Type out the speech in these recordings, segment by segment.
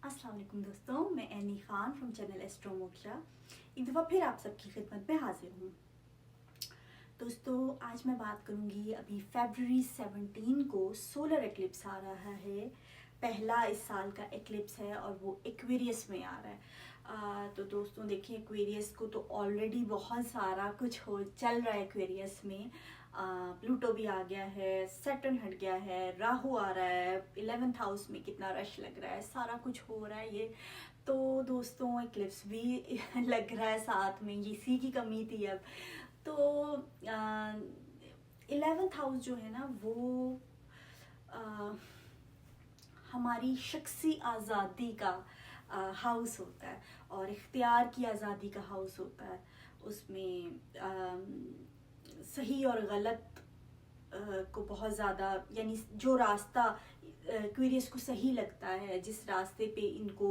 अस्सलाम वालेकुम दोस्तों, मैं any Khan from channel astro moksha एक दफ़ा फिर आप सबकी खिदमत में हाजिर हूँ। दोस्तों आज मैं बात करूँगी, अभी फरवरी 17 को सोलर एक्लिप्स आ रहा है। पहला इस साल का एक्लिप्स है और वो एक्वेरियस में आ रहा है। तो दोस्तों देखिए, एक्वेरियस को तो ऑलरेडी बहुत सारा कुछ चल रहा है एक्वेरियस में। प्लूटो भी आ गया है, सैटर्न हट गया है, राहु आ रहा है, 11th हाउस में कितना रश लग रहा है, सारा कुछ हो रहा है ये। तो दोस्तों एक्लिप्स भी लग रहा है साथ में, ये इसी की कमी थी अब। तो 11th हाउस जो है ना वो आ, हमारी शख्सी आज़ादी का हाउस होता है और इख्तियार की आज़ादी का हाउस होता है। उसमें सही और गलत को बहुत ज़्यादा, यानी जो रास्ता क्यूरियस को सही लगता है, जिस रास्ते पे इनको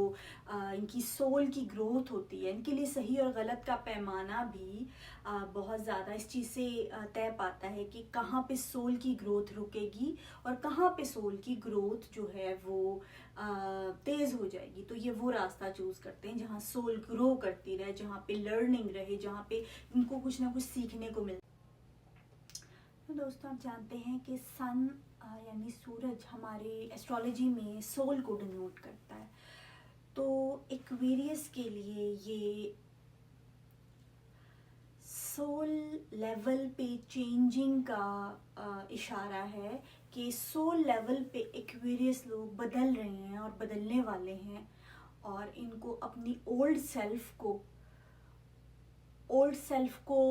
इनकी सोल की ग्रोथ होती है, इनके लिए सही और गलत का पैमाना भी बहुत ज़्यादा इस चीज़ से तय पाता है कि कहाँ पे सोल की ग्रोथ रुकेगी और कहाँ पे सोल की ग्रोथ जो है वो तेज़ हो जाएगी। तो ये वो रास्ता चूज़ करते हैं जहाँ सोल ग्रो करती रहे, जहाँ पे लर्निंग रहे, जहाँ पे इनको कुछ ना कुछ सीखने को मिले। तो दोस्तों आप जानते हैं कि सन यानी सूरज हमारे एस्ट्रोलॉजी में सोल को डिनोट करता है। तो एक्वेरियस के लिए ये सोल लेवल पे चेंजिंग का इशारा है कि सोल लेवल पे एक्वेरियस लोग बदल रहे हैं और बदलने वाले हैं, और इनको अपनी ओल्ड सेल्फ को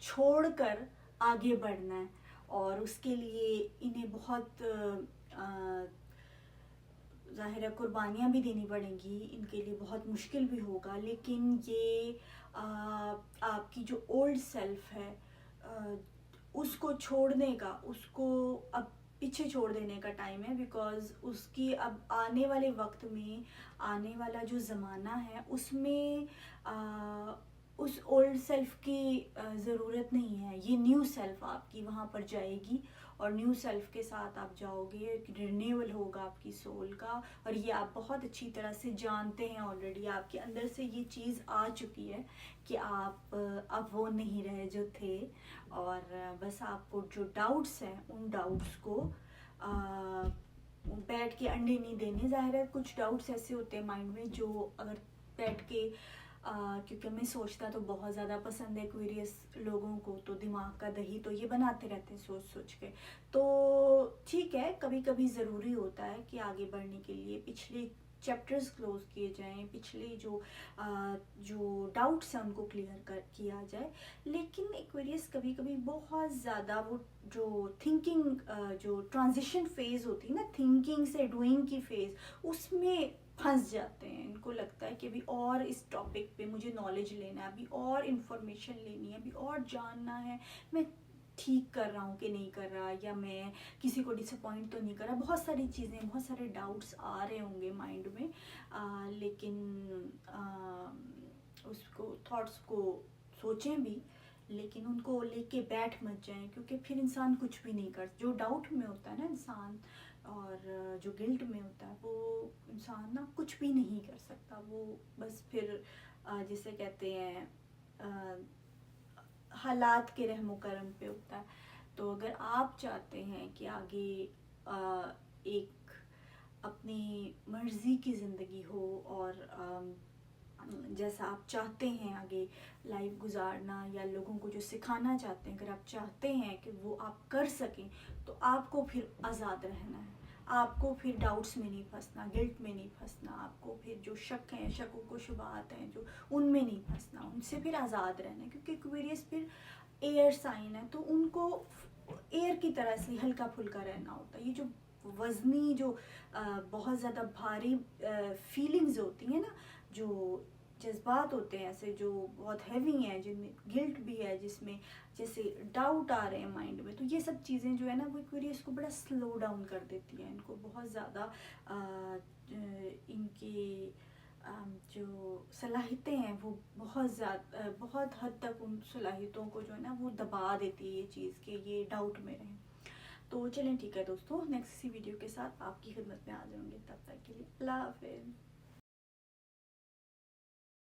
छोड़कर आगे बढ़ना है। और उसके लिए इन्हें बहुत ज़ाहिर है कुर्बानियाँ भी देनी पड़ेंगी, इनके लिए बहुत मुश्किल भी होगा। लेकिन ये आपकी जो ओल्ड सेल्फ है उसको छोड़ने का, उसको अब पीछे छोड़ देने का टाइम है। बिकॉज़ उसकी अब आने वाले वक्त में, आने वाला जो ज़माना है उसमें उस ओल्ड सेल्फ की ज़रूरत नहीं है। ये न्यू सेल्फ आपकी वहाँ पर जाएगी और न्यू सेल्फ के साथ आप जाओगे, रिन्यूअल होगा आपकी सोल का। और ये आप बहुत अच्छी तरह से जानते हैं, ऑलरेडी आपके अंदर से ये चीज़ आ चुकी है कि आप अब वो नहीं रहे जो थे। और बस आपको जो डाउट्स हैं उन डाउट्स को बैठ के अंडे नहीं देने। ज़ाहिर है कुछ डाउट्स ऐसे होते हैं माइंड में जो अगर बैठ के क्योंकि हमें सोचना तो बहुत ज़्यादा पसंद है एक्वेरियस लोगों को, तो दिमाग का दही तो ये बनाते रहते हैं सोच सोच के। तो ठीक है, कभी कभी ज़रूरी होता है कि आगे बढ़ने के लिए पिछले चैप्टर्स क्लोज किए जाएं, पिछले जो डाउट्स हैं उनको किया जाए। लेकिन एक्वेरियस कभी कभी बहुत ज़्यादा वो जो थिंकिंग, जो ट्रांजिशन फेज़ होती है ना, थिंकिंग से डूइंग की फेज़, उसमें फंस जाते हैं। इनको लगता है कि अभी और इस टॉपिक पे मुझे नॉलेज लेना है, अभी और इन्फॉर्मेशन लेनी है, अभी और जानना है, मैं ठीक कर रहा हूँ कि नहीं कर रहा, या मैं किसी को डिसअपॉइंट तो नहीं कर रहा। बहुत सारी चीज़ें, बहुत सारे डाउट्स आ रहे होंगे माइंड में। लेकिन उसको थॉट्स को सोचें भी, लेकिन उनको लेके बैठ मत जाएं, क्योंकि फिर इंसान कुछ भी नहीं कर, जो डाउट में होता है ना इंसान और जो गिल्ट में होता है, वो इंसान ना कुछ भी नहीं कर सकता। वो बस फिर जिसे कहते हैं हालात के रहमो करम पे होता है। तो अगर आप चाहते हैं कि आगे एक अपनी मर्ज़ी की ज़िंदगी हो और जैसा आप चाहते हैं आगे लाइफ गुजारना, या लोगों को जो सिखाना चाहते हैं, अगर आप चाहते हैं कि वो आप कर सकें, तो आपको फिर आज़ाद रहना है। आपको फिर डाउट्स में नहीं फंसना, गिल्ट में नहीं फंसना। आपको फिर जो शक हैं, शकों को शुबहात हैं जो, उनमें नहीं फंसना, उनसे फिर आज़ाद रहना है। क्योंकि एक्वेरियस फिर एयर साइन है, तो उनको एयर की तरह से हल्का फुल्का रहना होता है। ये जो वज़नी, जो बहुत ज़्यादा भारी फीलिंग्स होती हैं ना, जो जज्बात होते हैं ऐसे जो बहुत हैवी हैं, जिनमें गिल्ट भी है, जिसमें जैसे डाउट आ रहे हैं माइंड में, तो ये सब चीज़ें जो है ना वो एक्वेरियस को बड़ा स्लो डाउन कर देती हैं। इनको बहुत ज़्यादा इनकी जो सलाहियतें हैं वो बहुत ज़्यादा, बहुत हद तक उन सलाहियतों को जो है ना वो दबा देती है ये चीज़ के ये डाउट में रहें। तो चलें ठीक है दोस्तों, नेक्स्ट इसी वीडियो के साथ आपकी खिदमत में आ जाऊँगी। तब तक के लिए अल्लाह हाफिज़।